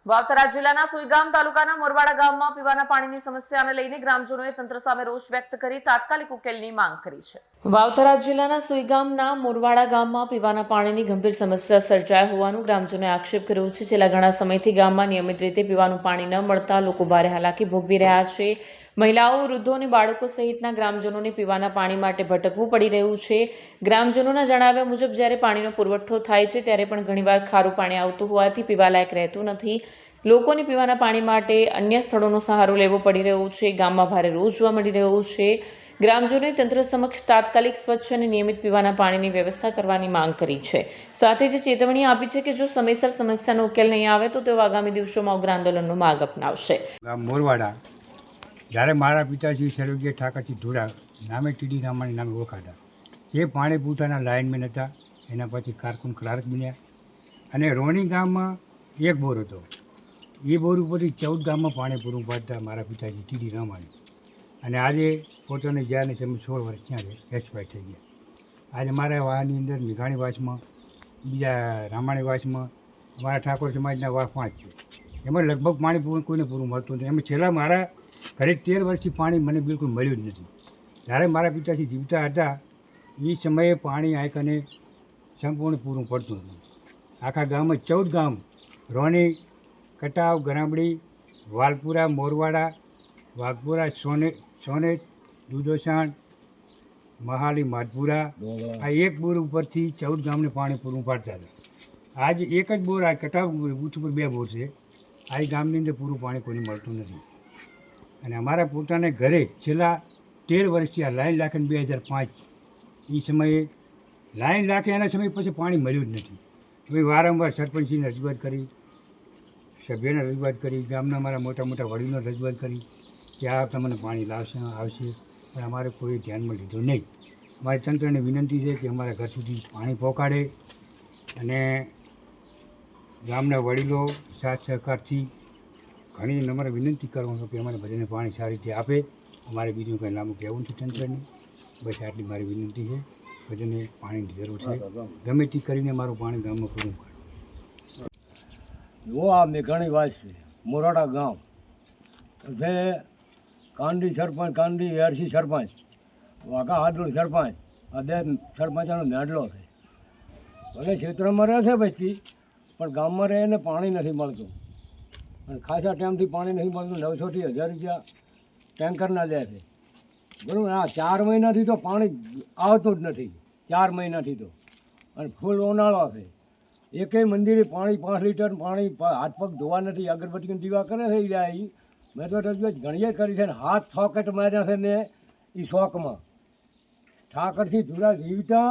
વાવથરા જિલ્લાના સુઈગામ તાલુકાના મોરવાડા ગામમાં પીવાના પાણીની સમસ્યાને લઈને ગ્રામજનોએ તંત્ર સામે રોષ વ્યક્ત કરી તાત્કાલિક ઉકેલની માંગ કરી છે। વાવથરા જિલ્લાના સુઈગામના મોરવાડા ગામમાં પીવાના પાણીની ગંભીર સમસ્યા સર્જાઈ હોવાનું ગ્રામજનોએ આક્ષેપ કર્યો છે। છેલ્લા ઘણા સમયથી ગામમાં નિયમિત રીતે પીવાનું પાણી ન મળતા લોકો ભારે હાલાકી ભોગવી રહ્યા છે। મહિલાઓ, વૃદ્ધો અને બાળકો સહિતના ગ્રામજનોને પીવાના પાણી માટે ભટકવું પડી રહ્યું છે। ગ્રામજનોના જણાવ્યા મુજબ જ્યારે પાણીનો પુરવઠો થાય છે ત્યારે પણ ઘણીવાર ખારું પાણી આવતું હોવાથી પીવાલાયક રહેતું નથી। લોકોને પીવાના પાણી માટે અન્ય સ્થળોનો સહારો લેવો પડી રહ્યો છે। ગામમાં ભારે રોષ જોવા મળી રહ્યો છે। ગ્રામજનોએ તંત્ર સમક્ષ તાત્કાલિક સ્વચ્છ અને નિયમિત પીવાના પાણીની વ્યવસ્થા કરવાની માંગ કરી છે। સાથે જ ચેતવણી આપી છે કે જો સમયસર સમસ્યાનો ઉકેલ નહીં આવે તો તેઓ આગામી દિવસોમાં ઉગ્ર આંદોલનનો માર્ગ અપનાવશે। મોરવાડા જ્યારે મારા પિતાજી સર્વજ્ઞ ઠાકરજી ધોરા નામે ટીડી રામાણી નામે ઓળખાતા જે પાણી પૂરતાના લાઇનમેન હતા, એના પછી કારકુન ક્લાર્ક બન્યા અને રોણી ગામમાં એક બોર હતો। એ બોર ઉપરથી 14 ગામમાં પાણી પૂરું પાડતા મારા પિતાજી ટીડી રામાણી અને આજે પોતાને જ્યાં તમે 16 વર્ષ ત્યાં એક્સપાયર થઈ ગયા। આજે મારા વાહની અંદર મેઘાણી વાસમાં, બીજા રામાણી વાસમાં અમારા ઠાકોર સમાજના વાસ 5 છે। એમાં લગભગ પાણી કોઈને પૂરું મળતું નથી। એમાં છેલ્લા મારા ઘરે 13 વર્ષથી પાણી મને બિલકુલ મળ્યું જ નથી। જ્યારે મારા પિતાજી જીવતા હતા એ સમયે પાણી આંકને સંપૂર્ણ પૂરું પડતું હતું। આખા ગામમાં 14 ગામ રોણી, કટાવ, ગરામડી, વાલપુરા, મોરવાડા, વાઘપુરા, સોનેત, દુધોસાણ, મહાલી, માધપુરા આ એક બોર ઉપરથી 14 ગામને પાણી પૂરું પાડતા હતા। આજે એક જ બોર આ કટાવ બૂથ ઉપર 2 બોર છે। આ ગામની અંદર પૂરું પાણી કોઈને મળતું નથી અને અમારા પોતાને ઘરે છેલ્લા 13 વર્ષથી આ લાઈન રાખીને 2005 એ સમયે લાઈન રાખે એના સમય પછી પાણી મળ્યું જ નથી। અમે વારંવાર સરપંચની રજૂઆત કરી, સભ્યને રજૂઆત કરી, ગામના અમારા મોટા મોટા વડીલો રજૂઆત કરી કે આ તમને પાણી આવશે પણ અમારે કોઈ ધ્યાનમાં લીધું નહીં। અમારી તંત્રને વિનંતી છે કે અમારા ઘર સુધી પાણી પહોંચાડે અને ગામના વડીલો સાથ સહકારથી ઘણી નમ્ર વિનંતી કરવાનું કે અમારે બધાને પાણી સારી રીતે આપે। અમારે બીજું કંઈ લાંબુ કહેવું નથી તંત્રને, બસ આટલી મારી વિનંતી છે। બધાને પાણીની જરૂર છે, ગમે તે કરીને મારું પાણી ગામમાં પૂરું પાડો। वो आ मेघाणी वास से मोराड़ा गांव वे कांडी सरपंच, कांडी एरसी सरपंच, वाघा हादुड़ सरपंच अदे सरपंचनो मेडलो है। भले क्षेत्र में रहे थे बस्ती पर गाम में रहे ने पानी नहीं मळतुं અને ખાસા ટાઈમથી પાણી નહીં મળતું। 900 થી 1000 રૂપિયા ટેન્કરના લે છે, બરાબર। આ 4 મહિનાથી તો પાણી આવતું જ નથી, 4 મહિનાથી તો, અને ફૂલ ઉનાળો છે। એકેય મંદિરે પાણી 5 લીટર પાણી હાથ પગ ધોવા નથી, અગરબત્તીનો દીવા કરે છે જાય। મેં તો રજૂઆત ઘણીએ કરી છે ને હાથ થોકેટ માર્યા છે મેં એ શોખમાં। ઠાકરથી ધુરા જીવતા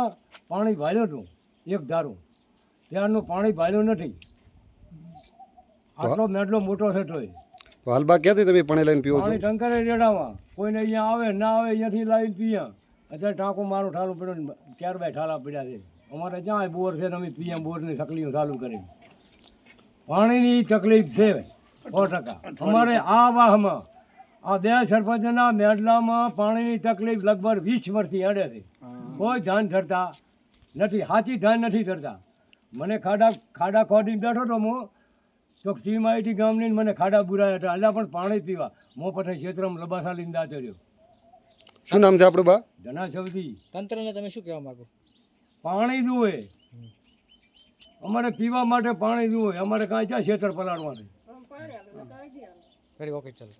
પાણી ભાળ્યું હતું એક ધારું, ત્યારનું પાણી ભાળ્યું નથી। આટલો મેડલો મોટો છે તોય હાલબા ક્યાંથી તમે પાણી લઈને પીવો છો? પાણી ટંકરે રેડામાં કોઈને અહીંયા આવે ના આવે અહીંયાથી લાવીને પીએ। અત્યારે ટાંકો મારું ઠાલું પડ્યું, 4 બાય ઠાલા પડ્યા છે। અમારે જ્યાં બોર છે અમે પીએ, બોરની તકલીફ ચાલુ કરી। પાણીની તકલીફ છે 100%। અમારે આ વાહમાં આ 2 સરપંચના મેડલામાં પાણીની તકલીફ લગભગ 20 વર્ષથી અડે છે, કોઈ ધ્યાન ધરતા નથી, સાચી ધ્યાન નથી ધરતા। મને ખાડા ખોદીને બેઠો હતો હું તો ટીમ આઈટી ગામની મને ખાડા બુરાયા હતા, એટલે પણ પાણી પીવા મો પછી ક્ષેત્રમાં લબાસા લઈને દાતો રહ્યો। શું નામ છે આપણું બા? ધના સૌદી। તંત્રને તમે શું કહેવા માંગો? પાણી જુએ, અમારે પીવા માટે પાણી જુએ, અમારે કાંઈ ક્યાં ક્ષેત્ર પલાળવા છે। ઓકે ચાલો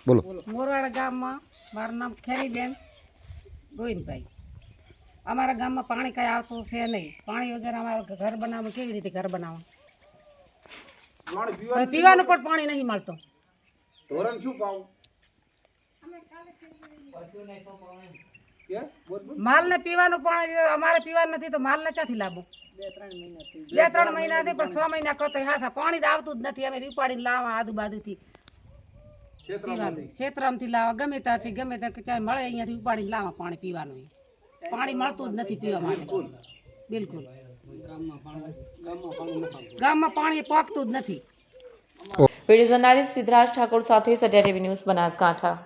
બોલો। મોરવાડા ગામમાં મારું નામ ખેરીબેન ગોવિંદભાઈ। અમારા ગામમાં પાણી કાંઈ આવતું છે નહીં। પાણી વગર અમારું ઘર બનાવવા કેવી રીતે ઘર બનાવવા? પીવાનું પણ પાણી નહીં મળતું। માલને પીવાનું પાણી અમારે પીવાનું નથી તો માલને ક્યાંથી લાવવું? 2-3 મહિનાથી પણ 6 મહિના કરતો હા પાણી આવતું જ નથી। અમે ઉપાડીને લાવવા આજુબાજુથી પીવાનું, ક્ષેત્રમાંથી લાવવા, ગમે ત્યાંથી ગમે ત્યાં ચાહે મળે અહીંયાથી ઉપાડીને લાવવા પાણી પીવાનું। પાણી મળતું જ નથી પીવા માટે બિલકુલ। ગામમાં પાણી પોકતું જ નથી। વિડીયો જર્નાલિસ્ટ સિદ્ધરાજ ઠાકોર સાથે સત્યા ટીવી ન્યૂઝ બનાસકાંઠા।